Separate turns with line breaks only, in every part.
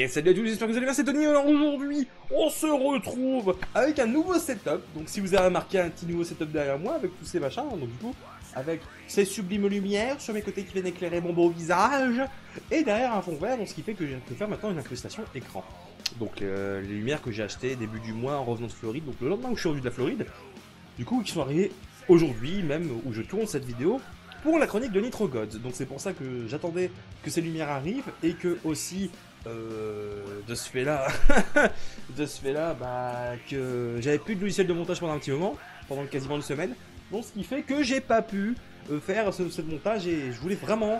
Et salut à tous, j'espère que vous allez bien, c'est Tony. Alors aujourd'hui, on se retrouve avec un nouveau setup. Donc si vous avez remarqué un petit nouveau setup derrière moi, avec tous ces machins, donc du coup, avec ces sublimes lumières sur mes côtés qui viennent éclairer mon beau visage, et derrière un fond vert, donc ce qui fait que je peux faire maintenant une incrustation écran. Donc les lumières que j'ai achetées début du mois en revenant de Floride, donc le lendemain où je suis revenu de la Floride, du coup qui sont arrivées aujourd'hui, même où je tourne cette vidéo, pour la chronique de Nitro Gods. Donc c'est pour ça que j'attendais que ces lumières arrivent, et que aussi... de ce fait là, que j'avais plus de logiciel de montage pendant un petit moment, pendant quasiment une semaine, donc ce qui fait que j'ai pas pu faire ce montage, et je voulais vraiment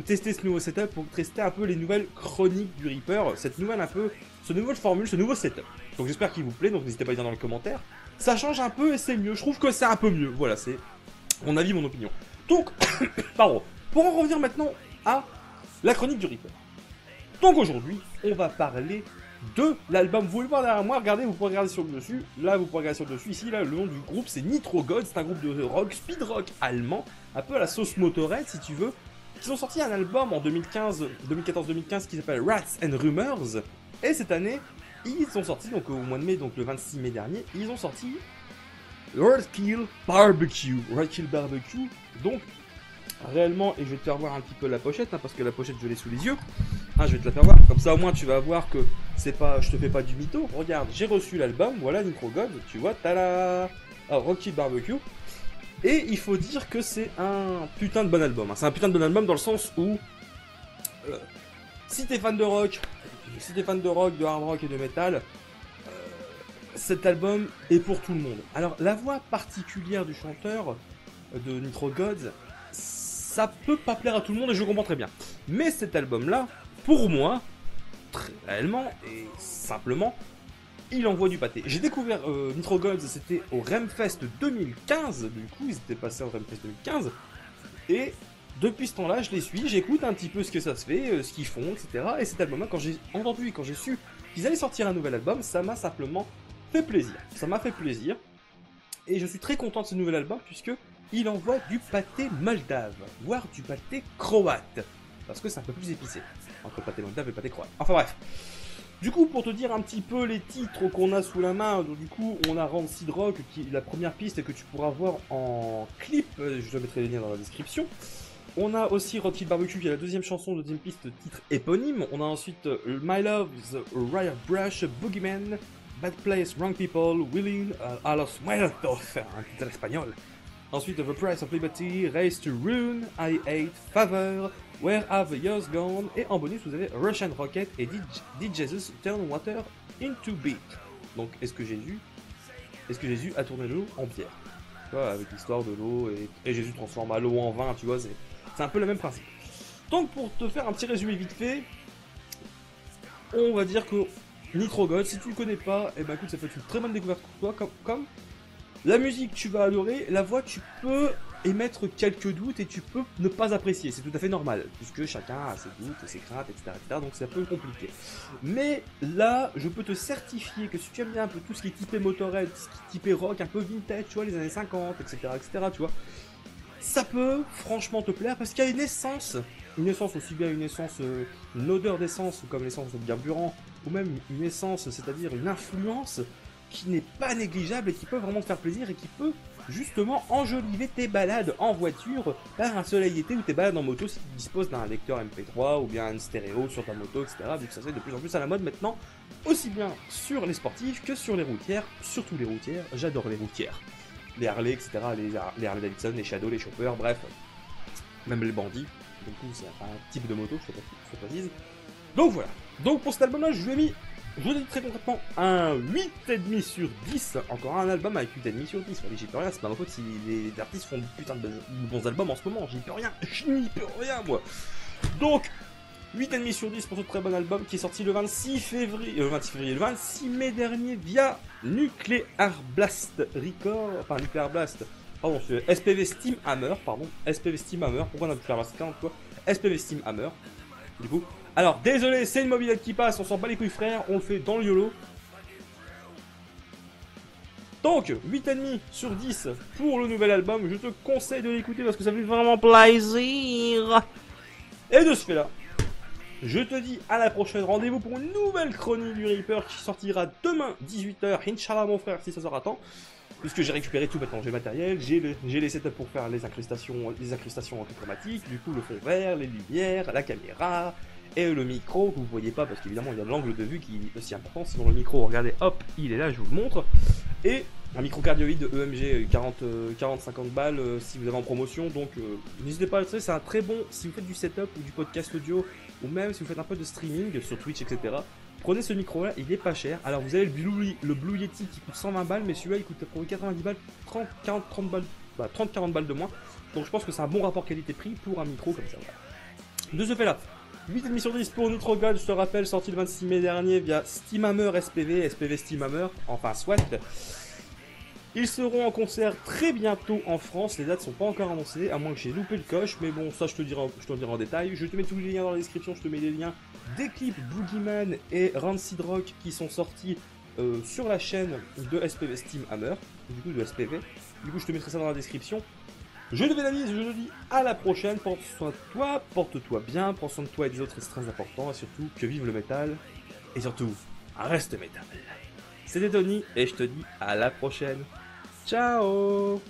tester ce nouveau setup pour tester un peu les nouvelles chroniques du Reaper, cette nouvelle formule, ce nouveau setup. Donc j'espère qu'il vous plaît, donc n'hésitez pas à le dire dans les commentaires. Ça change un peu et c'est mieux, je trouve que c'est un peu mieux, voilà, c'est mon avis, mon opinion. Donc, pardon, pour en revenir maintenant à la chronique du Reaper. Donc aujourd'hui, on va parler de l'album. Vous pouvez le voir derrière moi, regardez, vous pouvez regarder sur le dessus. Là, vous pouvez regarder sur le dessus. Ici, là, le nom du groupe, c'est Nitro Gods. C'est un groupe de rock, speed rock allemand, un peu à la sauce Motorhead, si tu veux. Ils ont sorti un album en 2014-2015 qui s'appelle Rats and Rumors. Et cette année, ils ont sorti, donc au mois de mai, donc le 26 mai dernier, ils ont sorti Roadkill Barbecue. Roadkill Barbecue, donc... réellement, et je vais te faire voir un petit peu la pochette, hein, parce que la pochette je l'ai sous les yeux. Je vais te la faire voir, comme ça au moins tu vas voir que c'est pas, je te fais pas du mytho. Regarde, j'ai reçu l'album, voilà Nitro God, tu vois, tada, Roadkill Barbecue. Et il faut dire que c'est un putain de bon album. C'est un putain de bon album dans le sens où, si t'es fan de rock, de hard rock et de metal, cet album est pour tout le monde. Alors la voix particulière du chanteur de Nitro Gods, ça peut pas plaire à tout le monde et je comprends très bien. Mais cet album-là, pour moi, très réellement et simplement, il envoie du pâté. J'ai découvert Nitro Gods, c'était au Remfest 2015, du coup ils étaient passés au Remfest 2015, et depuis ce temps-là, je les suis, j'écoute un petit peu ce que ça se fait, ce qu'ils font, etc. Et cet album-là, quand j'ai entendu, quand j'ai su qu'ils allaient sortir un nouvel album, ça m'a simplement fait plaisir. Ça m'a fait plaisir, et je suis très content de ce nouvel album, puisque il envoie du pâté moldave, voire du pâté croate, parce que c'est un peu plus épicé, entre pâté moldave et pâté croate. Enfin bref. Du coup, pour te dire un petit peu les titres qu'on a sous la main, donc, du coup, on a Rancid Rock, qui est la première piste que tu pourras voir en clip, je te mettrai les liens dans la description. On a aussi Roadkill Barbecue, qui est la deuxième chanson, deuxième piste, titre éponyme. On a ensuite My Love's Riot Brush, Boogeyman, Bad Place, Wrong People, Willing, A Los Muertos, un titre espagnol. Ensuite, The Price of Liberty, Race to Ruin, I Hate, Favor, Where Have the Years Gone, et en bonus, vous avez Russian Rocket et Did Jesus Turn Water into Beat. Donc, est-ce que Jésus a tourné l'eau en pierre? Tu vois, avec l'histoire de l'eau, et Jésus transforme l'eau en vin, tu vois, c'est un peu le même principe. Donc, pour te faire un petit résumé vite fait, on va dire que Nitro God, si tu le connais pas, eh ben écoute, ça peut être une très bonne découverte pour toi, comme la musique, tu vas adorer. La voix, tu peux émettre quelques doutes et tu peux ne pas apprécier. C'est tout à fait normal, puisque chacun a ses doutes, ses craintes, etc., etc. Donc c'est un peu compliqué. Mais là, je peux te certifier que si tu aimes bien un peu tout ce qui est typé Motorhead, ce qui est typé rock, un peu vintage, tu vois, les années 50, etc., etc., tu vois, ça peut franchement te plaire, parce qu'il y a une essence aussi bien une odeur d'essence, comme l'essence de carburant, ou même une essence, c'est-à-dire une influence qui n'est pas négligeable et qui peut vraiment te faire plaisir et qui peut justement enjoliver tes balades en voiture par un soleil été ou tes balades en moto si tu disposes d'un lecteur MP3 ou bien un stéréo sur ta moto, etc. Vu que ça c'est de plus en plus à la mode maintenant, aussi bien sur les sportifs que sur les routières, surtout les routières, j'adore les routières. Les Harley, etc., les Harley Davidson, les Shadow, les Choppers, bref, même les bandits, du coup c'est un type de moto, je précise. Donc voilà, donc pour cet album-là, je lui ai mis, je vous dis très concrètement, un 8,5 sur 10. Encore un album avec 8,5 sur 10. J'y peux rien, c'est pas ma faute si les artistes font de putain de bons albums en ce moment. J'y peux rien, je n'y peux rien moi. Donc, 8,5 sur 10 pour ce très bon album qui est sorti le 26 mai dernier via Nuclear Blast Record. Enfin, Nuclear Blast, pardon, SPV Steam Hammer, SPV Steam Hammer. Pourquoi on a Nuclear Blast 40 quoi? SPV Steam Hammer, du coup. Alors, désolé, c'est une mobilette qui passe, on s'en bat les couilles frère, on le fait dans le YOLO. Donc, 8,5 sur 10 pour le nouvel album, je te conseille de l'écouter parce que ça fait vraiment plaisir. Et de ce fait là, Je te dis à la prochaine, rendez-vous pour une nouvelle chronique du Reaper qui sortira demain 18h, Inch'Allah mon frère, si ça sort à temps. Puisque j'ai récupéré tout maintenant, j'ai le matériel, j'ai les setups pour faire les incrustations auto-chromatiques, du coup le fond vert, les lumières, la caméra, et le micro que vous voyez pas parce qu'évidemment il y a l'angle de vue qui est aussi important, sinon le micro, regardez, hop, il est là, je vous le montre. Et un micro cardioïde de EMG 40-50 balles si vous avez en promotion, donc n'hésitez pas à le tester, c'est un très bon, si vous faites du setup ou du podcast audio, ou même si vous faites un peu de streaming sur Twitch, etc. Prenez ce micro là, il est pas cher. Alors vous avez le Blue Yeti qui coûte 120 balles, mais celui-là il coûte pour 90 balles, 30 balles, 30-40 balles de moins. Donc je pense que c'est un bon rapport qualité-prix pour un micro comme ça. Voilà. De ce fait là, 8,5 sur 10 pour Nitro Gold, je te rappelle, sorti le 26 mai dernier via Steamhammer SPV Steamhammer, enfin soit. Ils seront en concert très bientôt en France, les dates sont pas encore annoncées, à moins que j'ai loupé le coche, mais bon, ça je te dirai en détail. Je te mets tous les liens dans la description, je te mets les liens des clips Boogeyman et Rancid Rock qui sont sortis sur la chaîne de SPV Steamhammer, du coup de SPV. Du coup, je te mettrai ça dans la description. Je te fais la mise, je te dis à la prochaine, porte soin de toi, porte-toi bien, prends soin de toi et des autres, c'est très important, et surtout, que vive le métal, et surtout, reste métal. C'était Tony, et je te dis à la prochaine. Ciao!